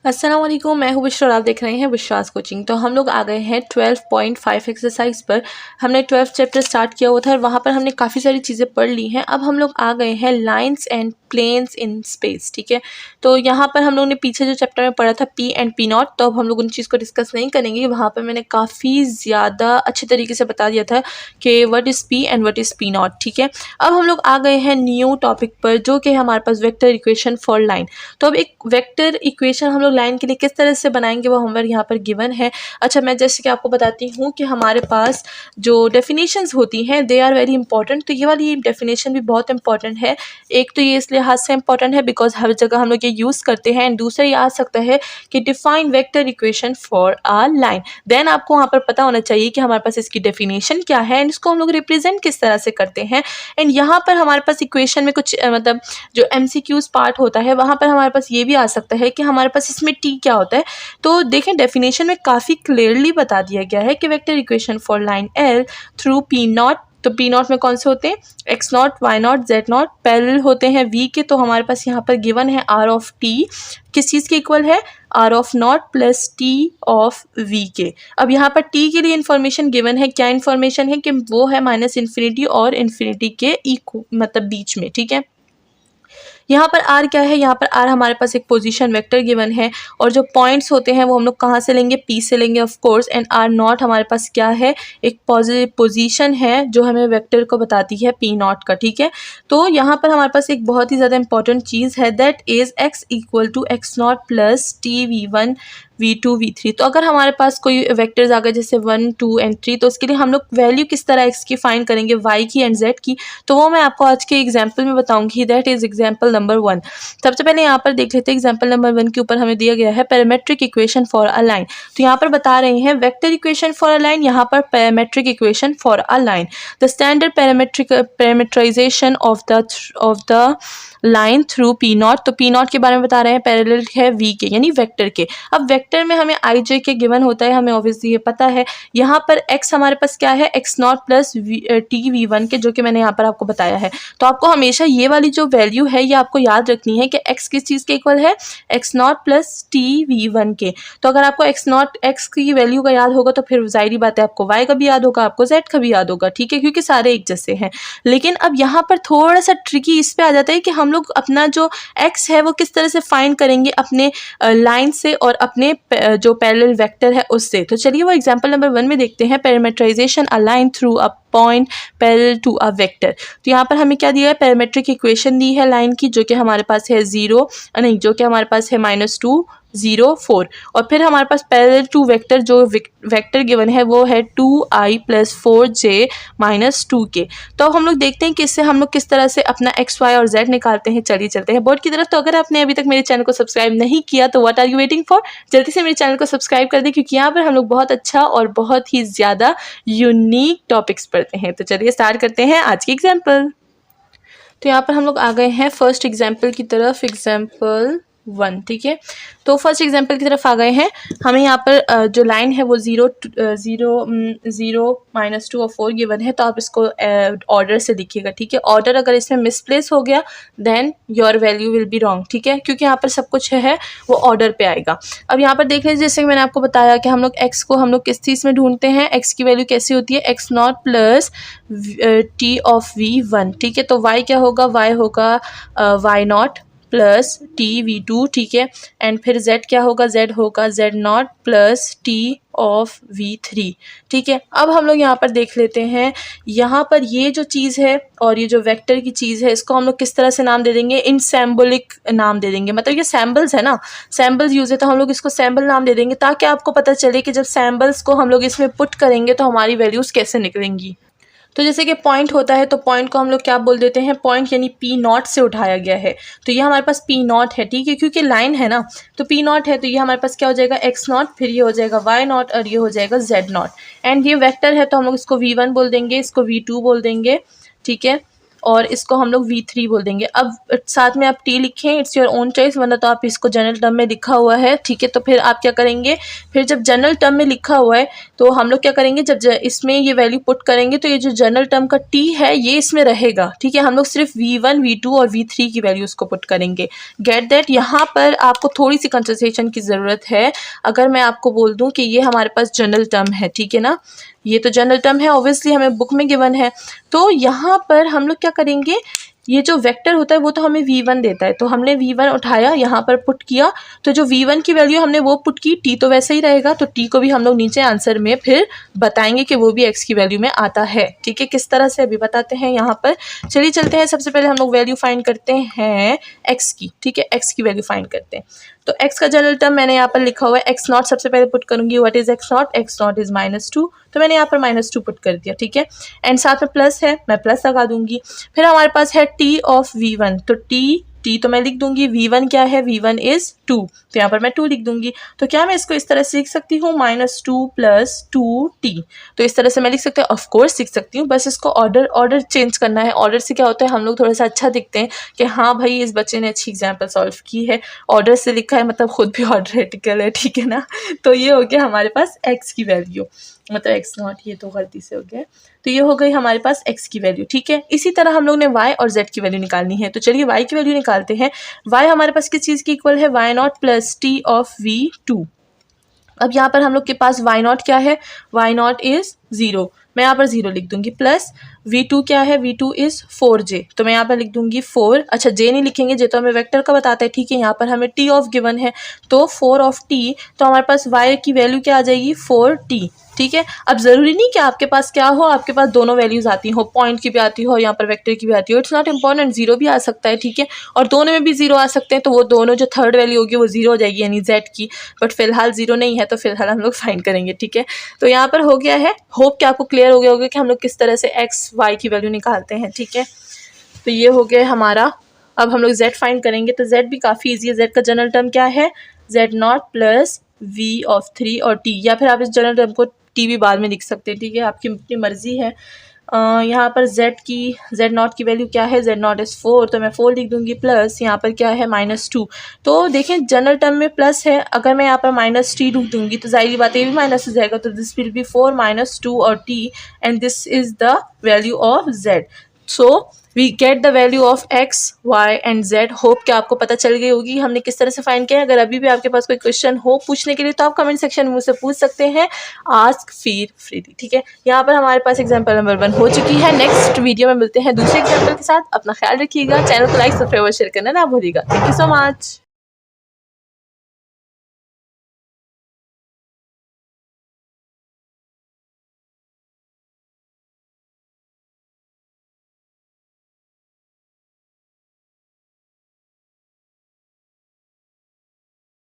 अस्सलाम वालेकुम, मैं हूँ बुशरा और आप देख रहे हैं विश्वास कोचिंग। तो हम लोग आ गए हैं 12.5 एक्सरसाइज पर। हमने 12 चैप्टर स्टार्ट किया हुआ था और वहाँ पर हमने काफ़ी सारी चीज़ें पढ़ ली हैं। अब हम लोग आ गए हैं lines and planes in space. ठीक है, तो यहाँ पर हम लोग ने पीछे जो चैप्टर में पढ़ा था पी एंड पी नॉट, तो अब हम लोग उन चीज़ को डिस्कस नहीं करेंगे। वहाँ पर मैंने काफ़ी ज़्यादा अच्छे तरीके से बता दिया था कि what is P and what is P not. ठीक है, अब हम लोग आ गए हैं न्यू टॉपिक पर, जो कि हमारे पास वेक्टर इक्वेशन फॉर लाइन। तो अब एक वेक्टर इक्वेशन हम लोग लाइन के लिए किस तरह से बनाएंगे वो हमारे यहाँ पर गिवन है। अच्छा, मैं जैसे कि आपको बताती हूँ कि हमारे पास जो डेफिनेशंस होती हैं दे आर वेरी इंपॉर्टेंट। तो ये वाली डेफिनेशन भी बहुत इंपॉर्टेंट है। एक तो ये इस लिहाज से इंपॉर्टेंट है बिकॉज हर जगह हम लोग ये यूज़ करते हैं, एंड दूसरा ये आ सकता है कि define vector equation for a line. Then आपको वहाँ पर पता होना चाहिए कि हमारे पास इसकी डेफिनेशन क्या है एंड इसको हम लोग रिप्रेजेंट किस तरह से करते हैं। एंड यहाँ पर हमारे पास इक्वेशन में कुछ मतलब जो MCQs पार्ट होता है वहाँ पर हमारे पास ये भी आ सकता है कि हमारे पास इसमें टी क्या होता है। तो देखें, डेफिनेशन में काफ़ी क्लियरली बता दिया गया है कि vector equation for line L through P naught. तो पी नॉट में कौन से होते हैं? X naught, y naught, z naught, parallel होते हैं वी के। तो हमारे पास यहाँ पर गिवन है आर ऑफ टी किस चीज़ के इक्वल है? R of naught plus t of v के। अब यहाँ पर टी के लिए इन्फॉर्मेशन गिवन है। क्या इन्फॉर्मेशन है? कि वो है -इन्फिनिटी और इन्फिनिटी के मतलब बीच में। ठीक है, यहाँ पर आर क्या है? यहाँ पर आर हमारे पास एक पोजीशन वेक्टर गिवन है, और जो पॉइंट्स होते हैं वो हम लोग कहाँ से लेंगे? पी से लेंगे of course. And r naught हमारे पास क्या है? एक पॉजिटिव पोजीशन है जो हमें वेक्टर को बताती है पी नॉट का। ठीक है, तो यहाँ पर हमारे पास एक बहुत ही ज़्यादा इंपॉर्टेंट चीज़ है, that is x equal to x naught plus t V1 V2 V3। तो अगर हमारे पास कोई वेक्टर्स आ गए जैसे 1 2 एंड 3, तो उसके लिए हम लोग वैल्यू किस तरह एक्स की फाइंड करेंगे? वाई की एंड जेड की। तो वो मैं आपको आज के एग्जाम्पल में बताऊंगी। That is example number 1। सबसे पहले यहाँ पर देख लेते हैं एग्जाम्पल नंबर 1 के ऊपर हमें दिया गया है parametric equation for a line. तो यहाँ पर बता रहे हैं vector equation for a line, यहाँ पर parametric equation for a line. The standard parametrization of the line through P naught. तो पी नॉट के बारे में बता रहे हैं, पैरेलल है वी के यानी वेक्टर के। अब वेक्टर में हमें आई जे के गिवन होता है, हमें ऑब्वियसली ये पता है। यहाँ पर एक्स हमारे पास क्या है? X naught plus t V1 के, जो कि मैंने यहाँ पर आपको बताया है। तो आपको हमेशा ये वाली जो वैल्यू है ये आपको याद रखनी है कि एक्स किस चीज़ के इक्वल है? X naught plus t V1 के। तो अगर आपको एक्स की वैल्यू का याद होगा तो फिर जाहिर बात है आपको वाई का भी याद होगा, आपको जेड का भी याद होगा। ठीक है, क्योंकि सारे एक जैसे हैं। लेकिन अब यहाँ पर थोड़ा सा ट्रिकी इस पे आ जाता है कि हम लोग अपना जो एक्स है वो किस तरह से फाइंड करेंगे अपने लाइन से और अपने जो पैरेलल वेक्टर है उससे। तो चलिए वो एग्जांपल नंबर 1 में देखते हैं, parametrization a line through a point parallel to a vector. तो यहाँ पर हमें क्या दिया है? पैरामेट्रिक इक्वेशन दी है लाइन की, जो कि हमारे पास है जो कि हमारे पास है -2 0 4। और फिर हमारे पास पैरेलल टू वेक्टर जो वेक्टर गिवन है वो है 2i + 4j - 2k। तो हम लोग देखते हैं कि इससे हम लोग किस तरह से अपना x y और z निकालते हैं। चलिए चलते हैं बोर्ड की तरफ। तो अगर आपने अभी तक मेरे चैनल को सब्सक्राइब नहीं किया तो what are you waiting for? जल्दी से मेरे चैनल को सब्सक्राइब कर दें, क्योंकि यहाँ पर हम लोग बहुत अच्छा और बहुत ही ज़्यादा यूनिक टॉपिक्स पढ़ते हैं। तो चलिए स्टार्ट करते हैं आज की एग्जाम्पल। तो यहाँ पर हम लोग आ गए हैं फर्स्ट एग्जाम्पल की तरफ, एग्जाम्पल 1। ठीक है, तो फर्स्ट एग्जाम्पल की तरफ आ गए हैं। हमें यहाँ पर जो लाइन है वो 0 0 -2 और 4 गिवन है। तो आप इसको ऑर्डर से लिखिएगा। ठीक है, ऑर्डर अगर इसमें मिसप्लेस हो गया then your value will be wrong. ठीक है, क्योंकि यहाँ पर सब कुछ है वो ऑर्डर पे आएगा। अब यहाँ पर देख लीजिए, जैसे मैंने आपको बताया कि हम लोग एक्स को हम लोग किस चीज़ में ढूंढते हैं? एक्स की वैल्यू कैसी होती है? X naught plus t of V1। ठीक है, तो वाई क्या होगा? वाई होगा why not plus T V2। ठीक है, एंड फिर z क्या होगा? z होगा z not plus t of V3। ठीक है, अब हम लोग यहाँ पर देख लेते हैं, यहाँ पर ये जो चीज़ है और ये जो वेक्टर की चीज़ है इसको हम लोग किस तरह से नाम दे देंगे? इन सैम्बोलिक नाम दे देंगे। मतलब ये सैम्बल्स है ना, सैम्बल्स यूज है तो हम लोग इसको सैम्बल नाम दे देंगे, ताकि आपको पता चले कि जब सैम्बल्स को हम लोग इसमें पुट करेंगे तो हमारी वैल्यूज़ कैसे निकलेंगी। तो जैसे कि पॉइंट होता है तो पॉइंट को हम लोग क्या बोल देते हैं? पॉइंट यानी पी नॉट से उठाया गया है। तो ये हमारे पास पी नॉट है। ठीक है, क्योंकि लाइन है ना, तो पी नॉट है, तो ये हमारे पास क्या हो जाएगा? एक्स नॉट, फिर ये हो जाएगा वाई नॉट और ये हो जाएगा जेड नॉट। एंड ये वेक्टर है तो हम लोग इसको V1 बोल देंगे, इसको V2 बोल देंगे। ठीक है, और इसको हम लोग v3 बोल देंगे। अब साथ में आप t लिखें, इट्स योर ओन चॉइस, वरना तो आप इसको जनरल टर्म में लिखा हुआ है, ठीक है। तो फिर आप क्या करेंगे, फिर जब जनरल टर्म में लिखा हुआ है तो हम लोग क्या करेंगे, जब इसमें ये वैल्यू पुट करेंगे तो ये जो जनरल टर्म का t है ये इसमें रहेगा, ठीक है। हम लोग सिर्फ v1 v2 और v3 की वैल्यूज को पुट करेंगे। Get that. यहाँ पर आपको थोड़ी सी कंसंट्रेशन की ज़रूरत है। अगर मैं आपको बोल दूँ कि ये हमारे पास जनरल टर्म है, ठीक है ना, ये तो जनरल टर्म है, ऑब्वियसली हमें बुक में गिवन है। तो यहाँ पर हम लोग क्या करेंगे, ये जो वेक्टर होता है वो तो हमें v1 देता है, तो हमने v1 उठाया, यहाँ पर पुट किया, तो जो v1 की वैल्यू हमने वो पुट की, t तो वैसे ही रहेगा, तो t को भी हम लोग नीचे आंसर में फिर बताएंगे कि वो भी x की वैल्यू में आता है, ठीक है। किस तरह से अभी बताते हैं यहाँ पर। चलिए चलते हैं, सबसे पहले हम लोग वैल्यू फाइंड करते हैं x की, ठीक है, x की वैल्यू फाइंड करते हैं। तो x का जनरल टर्म मैंने यहाँ पर लिखा हुआ है, x नॉट सबसे पहले पुट करूँगी। What is x not? x not is -2, तो मैंने यहाँ पर -2 पुट कर दिया, ठीक है। एंड साथ में प्लस है, मैं प्लस लगा दूंगी। फिर हमारे पास है t ऑफ v1, तो t तो मैं लिख दूंगी, v1 क्या है, v1 इज 2, तो यहाँ पर मैं 2 लिख दूंगी। तो क्या मैं इसको इस तरह से लिख सकती हूँ, -2 + 2t, तो इस तरह से मैं लिख सकती हूँ, ऑफ कोर्स लिख सकती हूँ, बस इसको ऑर्डर चेंज करना है। ऑर्डर से क्या होता है, हम लोग थोड़ा सा अच्छा दिखते हैं कि हाँ भाई इस बच्चे ने अच्छी एग्जाम्पल सॉल्व की है, ऑर्डर से लिखा है मतलब खुद भी ऑर्डरेटिकल है, ठीक है ना। तो ये हो गया हमारे पास x की वैल्यू, मतलब x नॉट, ये तो गलती से हो गया, तो ये हो गई हमारे पास x की वैल्यू, ठीक है। इसी तरह हम लोग ने y और z की वैल्यू निकालनी है, तो चलिए y की वैल्यू निकालते हैं। y हमारे पास किस चीज़ की इक्वल है, y not + t of v2। अब यहाँ पर हम लोग के पास y नॉट क्या है, y नॉट इज 0, मैं यहाँ पर 0 लिख दूंगी, प्लस v2 क्या है, v2 इज 4j, तो मैं यहाँ पर लिख दूंगी 4, अच्छा j नहीं लिखेंगे, j तो हमें वेक्टर का बताता है, ठीक है। यहाँ पर हमें t ऑफ गिवन है, तो 4 ऑफ t, तो हमारे पास y की वैल्यू क्या आ जाएगी, 4t, ठीक है। अब ज़रूरी नहीं कि आपके पास क्या हो, आपके पास दोनों वैल्यूज़ आती हो, पॉइंट की भी आती हो, यहाँ पर वेक्टर की भी आती हो, इट्स नॉट इम्पॉर्टेंट, 0 भी आ सकता है, ठीक है। और दोनों में भी 0 आ सकते हैं, तो वो दोनों जो थर्ड वैल्यू होगी वो 0 हो जाएगी, यानी z की, बट फिलहाल 0 नहीं है, तो फिलहाल हम लोग फाइंड करेंगे, ठीक है। तो यहाँ पर हो गया है, होप कि आपको क्लियर हो गया होगा कि हम लोग किस तरह से x y की वैल्यू निकालते हैं, ठीक है। तो ये हो गया हमारा। अब हम लोग z फाइंड करेंगे, तो z भी काफ़ी ईजी है। z का जनरल टर्म क्या है, z नॉट + v ऑफ 3 और t, या फिर आप इस जनरल टर्म को t भी बाद में लिख सकते हैं, ठीक है, आपकी अपनी मर्जी है। यहाँ पर z नॉट की वैल्यू क्या है, z नॉट इज़ 4, तो मैं 4 लिख दूंगी, प्लस यहाँ पर क्या है -2, तो देखें जनरल टर्म में प्लस है, अगर मैं यहाँ पर -t लिख दूंगी तो जाहिर बात है ये भी माइनस हो जाएगा, तो दिस विल बी 4 - 2 और t, and this is the value of z। So we get the value of x, y and z। Hope कि आपको पता चल गई होगी हमने किस तरह से फाइंड किया है। अगर अभी भी आपके पास कोई क्वेश्चन हो पूछने के लिए तो आप कमेंट सेक्शन में मुझसे पूछ सकते हैं, आस्क फील फ्रीली, ठीक है। यहाँ पर हमारे पास एग्जाम्पल नंबर 1 हो चुकी है। नेक्स्ट वीडियो में मिलते हैं दूसरे एग्जाम्पल के साथ। अपना ख्याल रखिएगा, चैनल को लाइक सब्सक्राइब और शेयर करना ना भूलिएगा। Thank you so much.